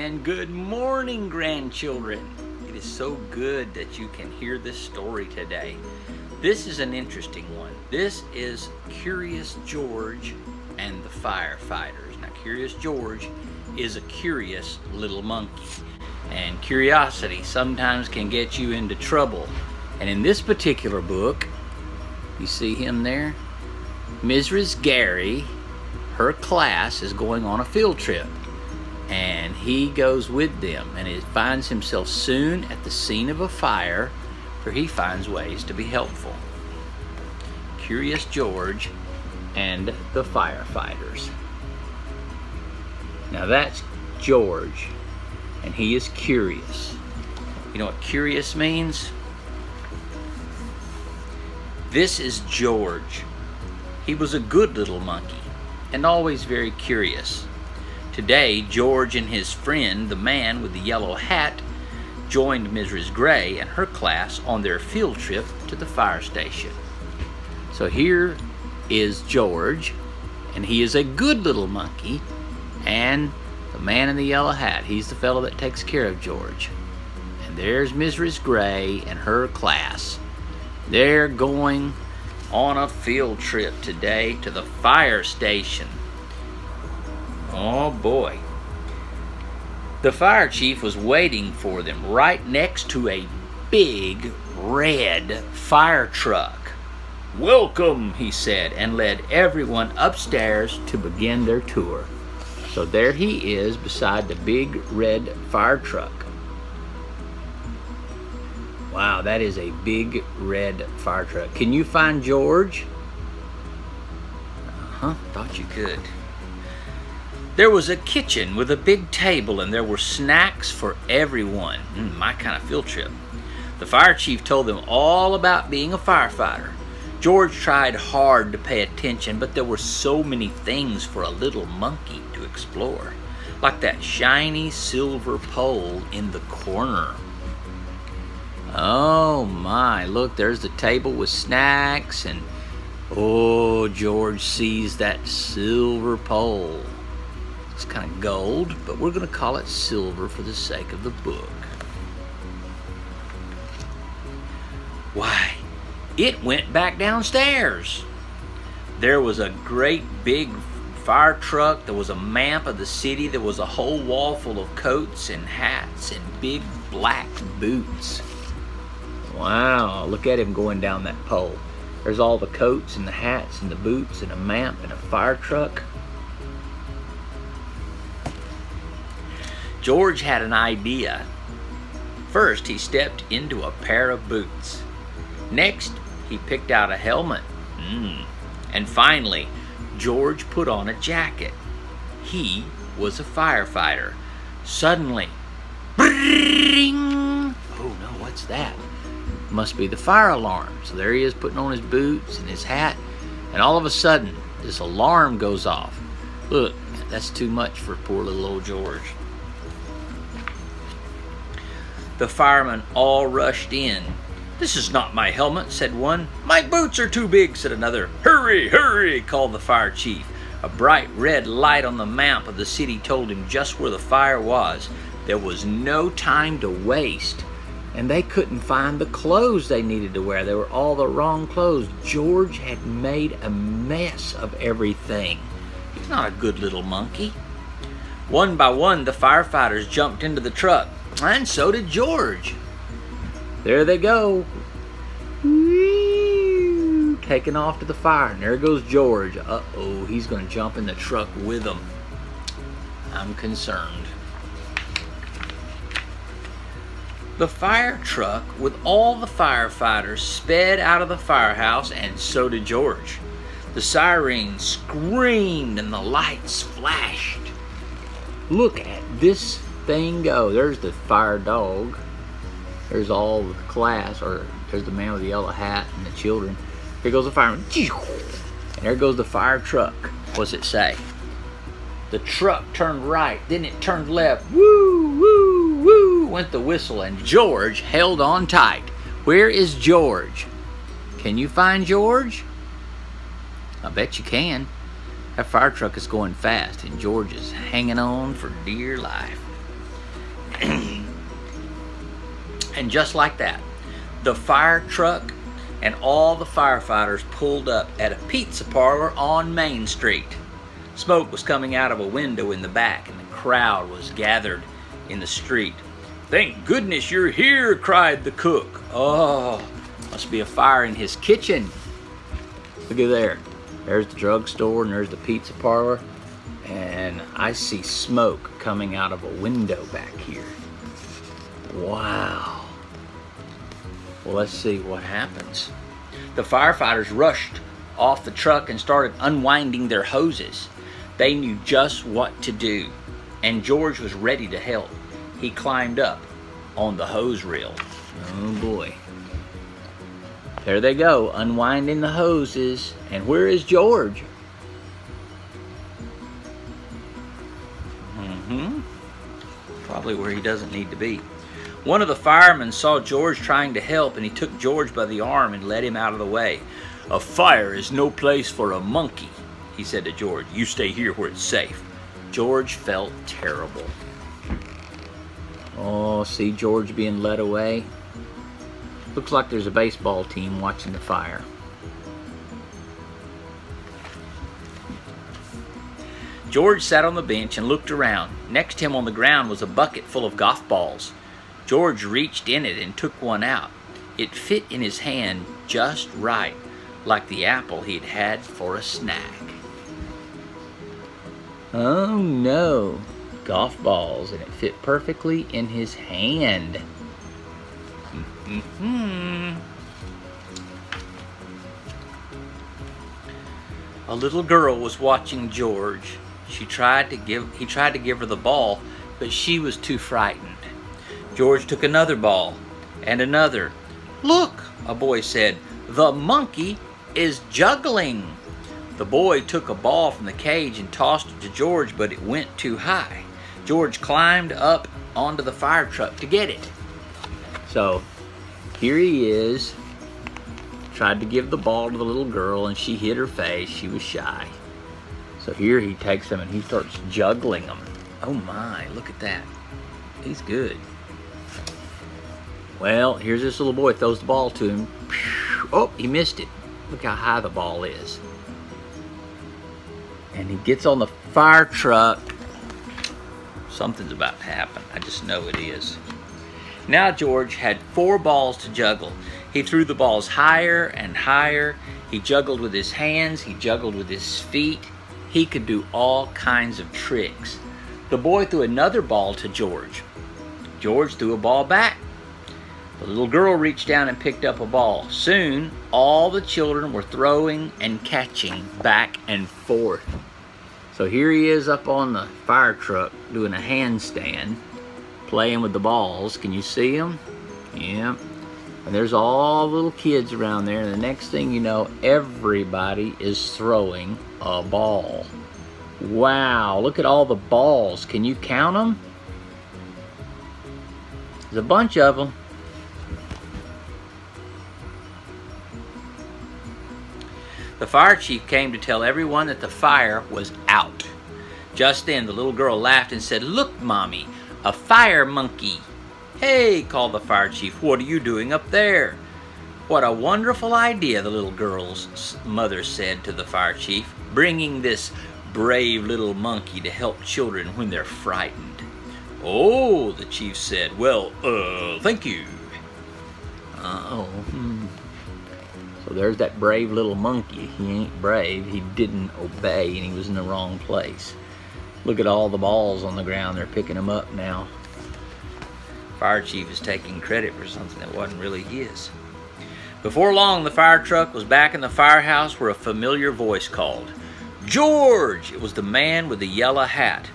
And good morning, grandchildren. It is so good that you can hear this story today. This is an interesting one. This is Curious George and the Firefighters. Now, Curious George is a curious little monkey. And curiosity sometimes can get you into trouble. And in this particular book, you see him there? Mrs. Gary, her class is going on a field trip. And he goes with them, and he finds himself soon at the scene of a fire where he finds ways to be helpful. Curious George and the Firefighters. Now that's George, and he is curious. You know what curious means? This is George. He was a good little monkey and always very curious. Today, George and his friend, the man with the yellow hat, joined Mrs. Gray and her class on their field trip to the fire station. So here is George, and he is a good little monkey, and the man in the yellow hat, he's the fellow that takes care of George. And there's Mrs. Gray and her class. They're going on a field trip today to the fire station. Oh boy. The fire chief was waiting for them right next to a big red fire truck. "Welcome," he said, and led everyone upstairs to begin their tour. So there he is beside the big red fire truck. Wow, that is a big red fire truck. Can you find George? Thought you could. There was a kitchen with a big table, and there were snacks for everyone. My kind of field trip. The fire chief told them all about being a firefighter. George tried hard to pay attention, but there were so many things for a little monkey to explore, like that shiny silver pole in the corner. Oh my, look, there's the table with snacks, and oh, George sees that silver pole. It's kind of gold, but we're going to call it silver for the sake of the book. Why, it went back downstairs. There was a great big fire truck. There was a map of the city. There was a whole wall full of coats and hats and big black boots. Wow, look at him going down that pole. There's all the coats and the hats and the boots and a map and a fire truck. George had an idea. First, he stepped into a pair of boots. Next, he picked out a helmet. And finally, George put on a jacket. He was a firefighter. Suddenly, bring! Oh no, what's that? Must be the fire alarm. So there he is putting on his boots and his hat, and all of a sudden, this alarm goes off. Look, that's too much for poor little old George. The firemen all rushed in. "This is not my helmet," said one. "My boots are too big," said another. "Hurry, hurry," called the fire chief. A bright red light on the map of the city told him just where the fire was. There was no time to waste, and they couldn't find the clothes they needed to wear. They were all the wrong clothes. George had made a mess of everything. He's not a good little monkey. One by one, the firefighters jumped into the truck. And so did George. There they go. Whee! Taking off to the fire. And there goes George. Uh-oh, he's going to jump in the truck with them. I'm concerned. The fire truck with all the firefighters sped out of the firehouse, and so did George. The sirens screamed and the lights flashed. Look at this thing go. There's the fire dog. There's all the class, or there's the man with the yellow hat and the children. Here goes the fireman. And there goes the fire truck. What's it say? The truck turned right, then it turned left. Woo, woo, woo, went the whistle, and George held on tight. Where is George? Can you find George? I bet you can. That fire truck is going fast, and George is hanging on for dear life. And just like that, the fire truck and all the firefighters pulled up at a pizza parlor on Main Street. Smoke was coming out of a window in the back, and the crowd was gathered in the street. "Thank goodness you're here," cried the cook. "Oh, must be a fire in his kitchen." Look at there. There's the drugstore and there's the pizza parlor. And I see smoke coming out of a window back here. Wow. Well, let's see what happens. The firefighters rushed off the truck and started unwinding their hoses. They knew just what to do, and George was ready to help. He climbed up on the hose reel. Oh boy. There they go, unwinding the hoses. And where is George? Probably where he doesn't need to be. One of the firemen saw George trying to help, and he took George by the arm and led him out of the way. "A fire is no place for a monkey," he said to George. "You stay here where it's safe." George felt terrible. Oh, see George being led away? Looks like there's a baseball team watching the fire. George sat on the bench and looked around. Next to him on the ground was a bucket full of golf balls. George reached in it and took one out. It fit in his hand just right, like the apple he'd had for a snack. Oh no, golf balls, and it fit perfectly in his hand. A little girl was watching George. He tried to give her the ball, but she was too frightened. George took another ball and another. "Look," a boy said, "the monkey is juggling." The boy took a ball from the cage and tossed it to George, but it went too high. George climbed up onto the fire truck to get it. So here he is. Tried to give the ball to the little girl, and she hid her face. She was shy. So here he takes them and he starts juggling them. Oh my, look at that. He's good. Well, here's this little boy, throws the ball to him. Oh, he missed it. Look how high the ball is. And he gets on the fire truck. Something's about to happen. I just know it is. Now George had 4 balls to juggle. He threw the balls higher and higher. He juggled with his hands. He juggled with his feet. He could do all kinds of tricks. The boy threw another ball to George. George threw a ball back. The little girl reached down and picked up a ball. Soon, all the children were throwing and catching back and forth. So here he is up on the fire truck doing a handstand, playing with the balls. Can you see him? Yeah. And there's all the little kids around there, and the next thing you know, everybody is throwing a ball. Wow, look at all the balls. Can you count them? There's a bunch of them. The fire chief came to tell everyone that the fire was out. Just then, the little girl laughed and said, "Look, Mommy, a fire monkey." "Hey," called the fire chief, "what are you doing up there?" "What a wonderful idea," the little girl's mother said to the fire chief, "bringing this brave little monkey to help children when they're frightened." "Oh," the chief said, "well, thank you." So there's that brave little monkey. He ain't brave, he didn't obey, and he was in the wrong place. Look at all the balls on the ground. They're picking them up now. Fire chief is taking credit for something that wasn't really his. Before long, the fire truck was back in the firehouse where a familiar voice called, "George!" It was the man with the yellow hat.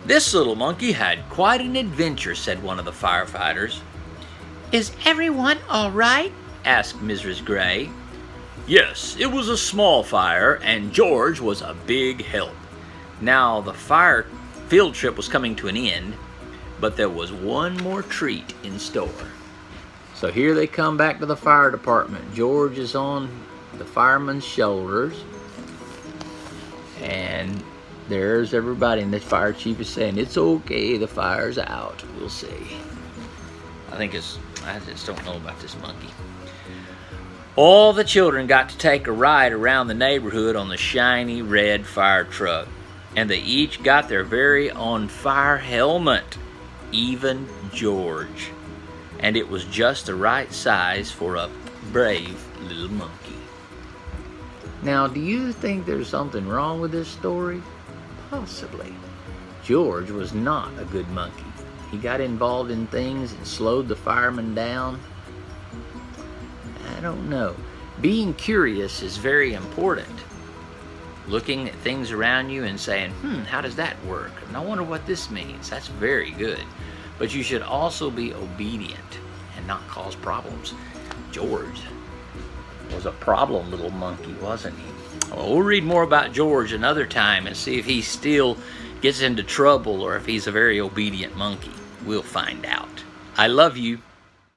"This little monkey had quite an adventure," said one of the firefighters. "Is everyone all right?" asked Mrs. Gray. "Yes, it was a small fire, and George was a big help." Now the fire field trip was coming to an end, but there was one more treat in store. So here they come back to the fire department. George is on the fireman's shoulders, and There's everybody, and the fire chief is saying, it's okay, the fire's out. We'll see. I just don't know about this monkey. All the children got to take a ride around the neighborhood on the shiny red fire truck, and they each got their very own fire helmet, even George. And it was just the right size for a brave little monkey. Now, do you think there's something wrong with this story? Possibly. George was not a good monkey. He got involved in things and slowed the firemen down. I don't know. Being curious is very important. Looking at things around you and saying, how does that work? And I wonder what this means. That's very good. But you should also be obedient and not cause problems. George was a problem little monkey, wasn't he? Well, we'll read more about George another time and see if he still gets into trouble or if he's a very obedient monkey. We'll find out. I love you.